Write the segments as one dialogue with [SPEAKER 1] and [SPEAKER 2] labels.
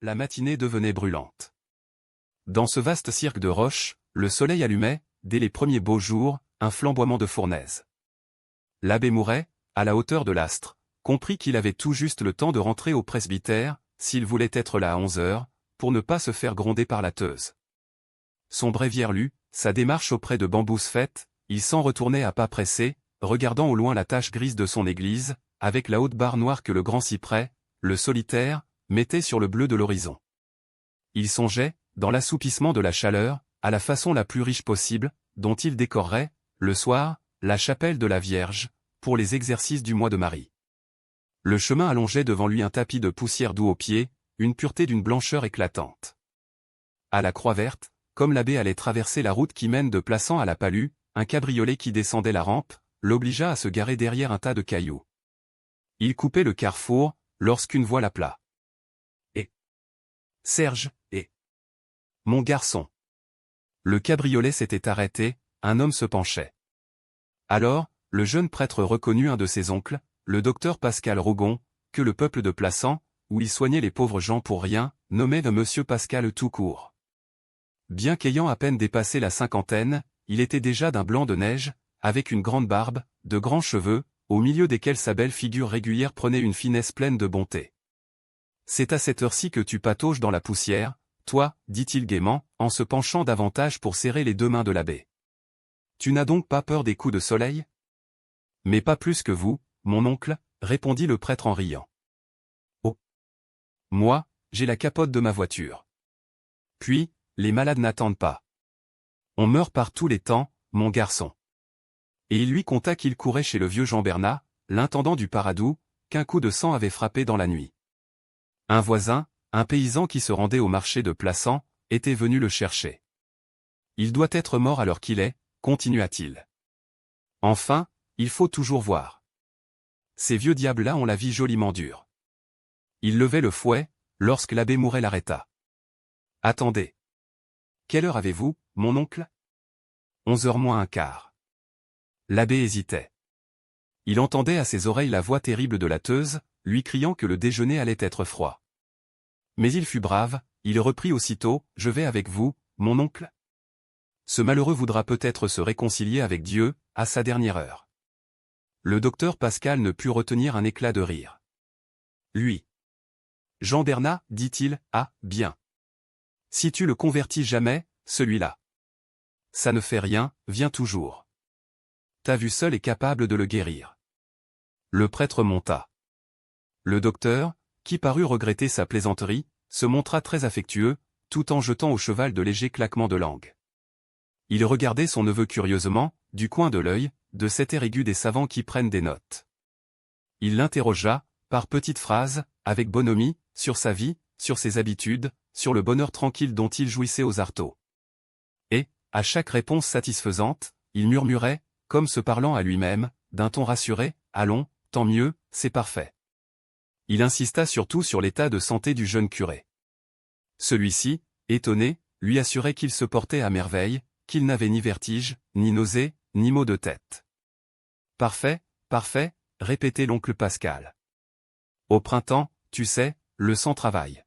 [SPEAKER 1] La matinée devenait brûlante. Dans ce vaste cirque de roches, le soleil allumait, dès les premiers beaux jours, un flamboiement de fournaise. L'abbé Mouret, à la hauteur de l'astre, comprit qu'il avait tout juste le temps de rentrer au presbytère, s'il voulait être là à 11 heures, pour ne pas se faire gronder par la teuse. Son bréviaire lu, sa démarche auprès de Bambous faite, il s'en retournait à pas pressés, regardant au loin la tache grise de son église, avec la haute barre noire que le grand cyprès, le solitaire, mettait sur le bleu de l'horizon. Il songeait, dans l'assoupissement de la chaleur, à la façon la plus riche possible, dont il décorerait, le soir, la chapelle de la Vierge, pour les exercices du mois de Marie. Le chemin allongeait devant lui un tapis de poussière doux aux pieds, une pureté d'une blancheur éclatante. À la Croix-Verte, comme l'abbé allait traverser la route qui mène de Plassans à la Palue, un cabriolet qui descendait la rampe, l'obligea à se garer derrière un tas de cailloux. Il coupait le carrefour, lorsqu'une voix l'appela. « Eh Serge, eh mon garçon !» Le cabriolet s'était arrêté, un homme se penchait. Alors, le jeune prêtre reconnut un de ses oncles, le docteur Pascal Rougon, que le peuple de Plassans, où il soignait les pauvres gens pour rien, nommait de Monsieur Pascal tout court. Bien qu'ayant à peine dépassé la cinquantaine, il était déjà d'un blanc de neige, avec une grande barbe, de grands cheveux, au milieu desquels sa belle figure régulière prenait une finesse pleine de bonté. « C'est à cette heure-ci que tu patauges dans la poussière, toi, dit-il gaiement, en se penchant davantage pour serrer les deux mains de l'abbé. Tu n'as donc pas peur des coups de soleil? Mais pas plus que vous, mon oncle, répondit le prêtre en riant. Oh! Moi, j'ai la capote de ma voiture. Puis, les malades n'attendent pas. On meurt par tous les temps, mon garçon. Et il lui conta qu'il courait chez le vieux Jean Bernat, l'intendant du Paradou, qu'un coup de sang avait frappé dans la nuit. Un voisin, un paysan qui se rendait au marché de Plassans, était venu le chercher. Il doit être mort à l'heure qu'il est, continua-t-il. Enfin, il faut toujours voir. Ces vieux diables-là ont la vie joliment dure. Il levait le fouet, lorsque l'abbé Mouret l'arrêta. Attendez. Quelle heure avez-vous, mon oncle? 11h moins un quart. L'abbé hésitait. Il entendait à ses oreilles la voix terrible de la teuse, lui criant que le déjeuner allait être froid. Mais il fut brave, il reprit aussitôt, « Je vais avec vous, mon oncle. Ce malheureux voudra peut-être se réconcilier avec Dieu, à sa dernière heure. » Le docteur Pascal ne put retenir un éclat de rire. Lui. Jean Bernat, dit-il, ah, bien. Si tu le convertis jamais, celui-là. Ça ne fait rien, viens toujours. Ta vue seule est capable de le guérir. Le prêtre monta. Le docteur, qui parut regretter sa plaisanterie, se montra très affectueux, tout en jetant au cheval de légers claquements de langue. Il regardait son neveu curieusement, du coin de l'œil, de cet air aigu des savants qui prennent des notes. Il l'interrogea, par petites phrases, avec bonhomie, sur sa vie, sur ses habitudes, sur le bonheur tranquille dont il jouissait aux arceaux. Et, à chaque réponse satisfaisante, il murmurait, comme se parlant à lui-même, d'un ton rassuré, « Allons, tant mieux, c'est parfait. » Il insista surtout sur l'état de santé du jeune curé. Celui-ci, étonné, lui assurait qu'il se portait à merveille, qu'il n'avait ni vertige, ni nausée, ni maux de tête. « Parfait, parfait, » répétait l'oncle Pascal. « Au printemps, tu sais, le sang travaille.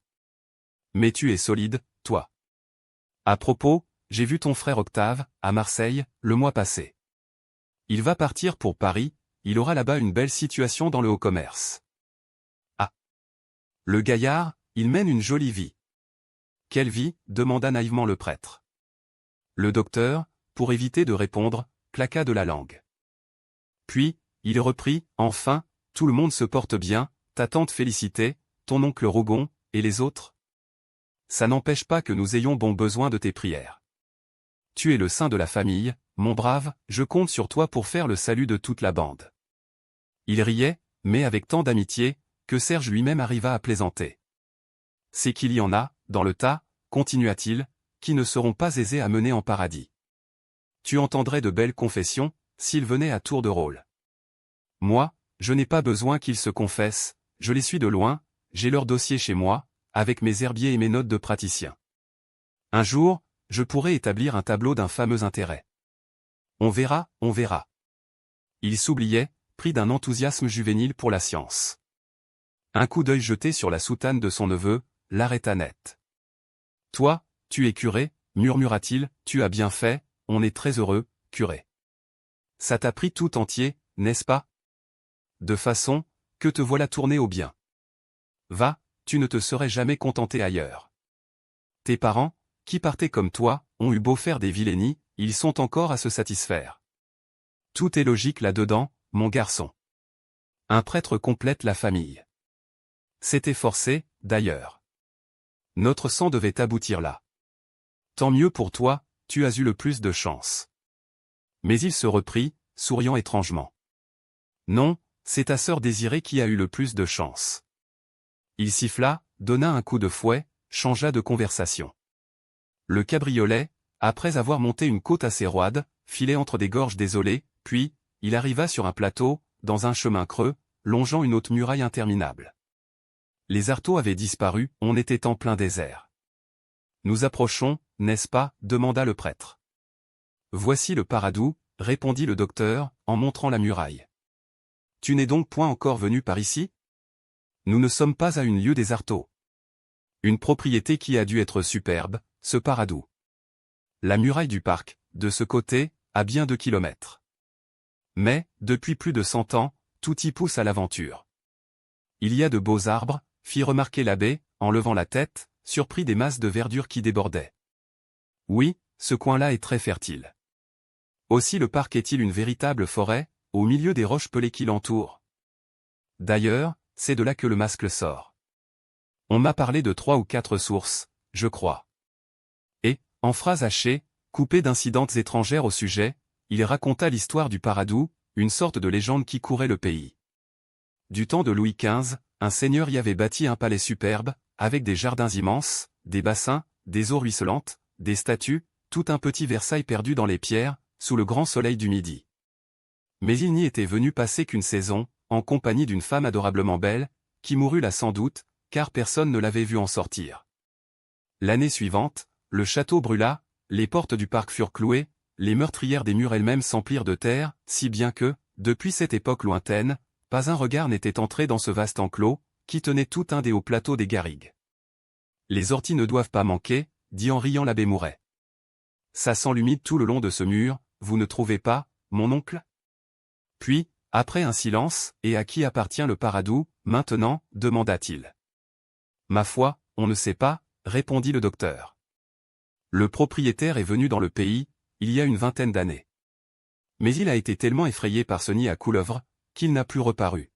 [SPEAKER 1] Mais tu es solide, toi. À propos, j'ai vu ton frère Octave, à Marseille, le mois passé. Il va partir pour Paris, il aura là-bas une belle situation dans le haut commerce. Ah! Le gaillard, il mène une jolie vie. Quelle vie? Demanda naïvement le prêtre. Le docteur, pour éviter de répondre, claqua de la langue. Puis, il reprit, enfin, tout le monde se porte bien, ta tante Félicité, ton oncle Rougon, et les autres? Ça n'empêche pas que nous ayons bon besoin de tes prières. Tu es le saint de la famille, mon brave, je compte sur toi pour faire le salut de toute la bande. Il riait, mais avec tant d'amitié, que Serge lui-même arriva à plaisanter. C'est qu'il y en a, dans le tas, continua-t-il, qui ne seront pas aisés à mener en paradis. Tu entendrais de belles confessions, s'ils venaient à tour de rôle. Moi, je n'ai pas besoin qu'ils se confessent, je les suis de loin, j'ai leur dossier chez moi, avec mes herbiers et mes notes de praticien. Un jour, je pourrai établir un tableau d'un fameux intérêt. On verra, on verra. Il s'oubliait, pris d'un enthousiasme juvénile pour la science. Un coup d'œil jeté sur la soutane de son neveu, l'arrêta net. Toi, tu es curé, murmura-t-il, tu as bien fait, on est très heureux, curé. Ça t'a pris tout entier, n'est-ce pas? De façon, que te voilà tourné au bien. Va, tu ne te serais jamais contenté ailleurs. Tes parents, qui partaient comme toi, ont eu beau faire des vilainies, ils sont encore à se satisfaire. Tout est logique là-dedans, mon garçon. Un prêtre complète la famille. C'était forcé, d'ailleurs. Notre sang devait aboutir là. Tant mieux pour toi, tu as eu le plus de chance. Mais il se reprit, souriant étrangement. Non, c'est ta sœur Désirée qui a eu le plus de chance. Il siffla, donna un coup de fouet, changea de conversation. Le cabriolet, après avoir monté une côte assez roide, filait entre des gorges désolées, puis, il arriva sur un plateau, dans un chemin creux, longeant une haute muraille interminable. Les arceaux avaient disparu, on était en plein désert. Nous approchons, n'est-ce pas, demanda le prêtre. Voici le Paradou, répondit le docteur, en montrant la muraille. Tu n'es donc point encore venu par ici? Nous ne sommes pas à une lieue des arceaux. Une propriété qui a dû être superbe, ce Paradou. La muraille du parc, de ce côté, a bien 2 kilomètres. Mais, depuis plus de 100 ans, tout y pousse à l'aventure. Il y a de beaux arbres, fit remarquer l'abbé, en levant la tête, surpris des masses de verdure qui débordaient. Oui, ce coin-là est très fertile. Aussi le parc est-il une véritable forêt, au milieu des roches pelées qui l'entourent. D'ailleurs, c'est de là que le mascle sort. On m'a parlé de 3 ou 4 sources, je crois. Et, en phrases hachées, coupées d'incidentes étrangères au sujet, il raconta l'histoire du Paradou, une sorte de légende qui courait le pays. Du temps de Louis XV, un seigneur y avait bâti un palais superbe, avec des jardins immenses, des bassins, des eaux ruisselantes, des statues, tout un petit Versailles perdu dans les pierres, sous le grand soleil du midi. Mais il n'y était venu passer qu'une saison, en compagnie d'une femme adorablement belle, qui mourut là sans doute, car personne ne l'avait vu en sortir. L'année suivante, le château brûla, les portes du parc furent clouées, les meurtrières des murs elles-mêmes s'emplirent de terre, si bien que, depuis cette époque lointaine, pas un regard n'était entré dans ce vaste enclos, qui tenait tout un des hauts plateaux des garrigues. Les orties ne doivent pas manquer, dit en riant l'abbé Mouret. Ça sent l'humide tout le long de ce mur, vous ne trouvez pas, mon oncle? Puis, après un silence, et à qui appartient le Paradou, maintenant, demanda-t-il. Ma foi, on ne sait pas, répondit le docteur. Le propriétaire est venu dans le pays, il y a une 20aine d'années. Mais il a été tellement effrayé par ce nid à couleuvres, qu'il n'a plus reparu.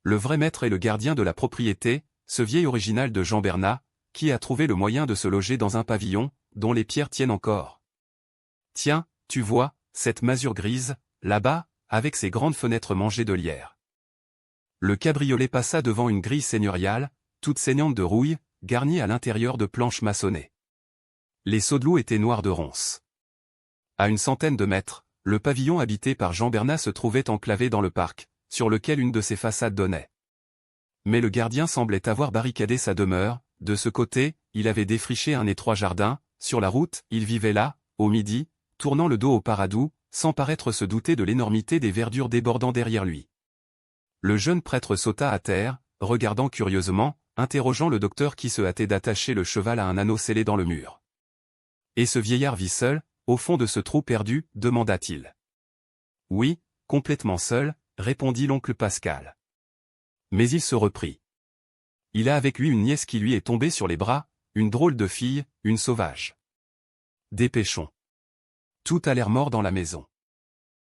[SPEAKER 1] Le vrai maître est le gardien de la propriété, ce vieil original de Jean Bernat, qui a trouvé le moyen de se loger dans un pavillon, dont les pierres tiennent encore. Tiens, tu vois, cette masure grise, là-bas, avec ses grandes fenêtres mangées de lierre. Le cabriolet passa devant une grille seigneuriale, toute saignante de rouille, garnie à l'intérieur de planches maçonnées. Les seaux de loup étaient noirs de ronces. À une centaine de mètres, le pavillon habité par Jean Bernat se trouvait enclavé dans le parc, sur lequel une de ses façades donnait. Mais le gardien semblait avoir barricadé sa demeure, de ce côté, il avait défriché un étroit jardin, sur la route, il vivait là, au midi, tournant le dos au Paradou, sans paraître se douter de l'énormité des verdures débordant derrière lui. Le jeune prêtre sauta à terre, regardant curieusement, interrogeant le docteur qui se hâtait d'attacher le cheval à un anneau scellé dans le mur. Et ce vieillard vit seul, au fond de ce trou perdu, demanda-t-il. Oui, complètement seul, répondit l'oncle Pascal. Mais il se reprit. Il a avec lui une nièce qui lui est tombée sur les bras, une drôle de fille, une sauvage. Dépêchons. Tout a l'air mort dans la maison.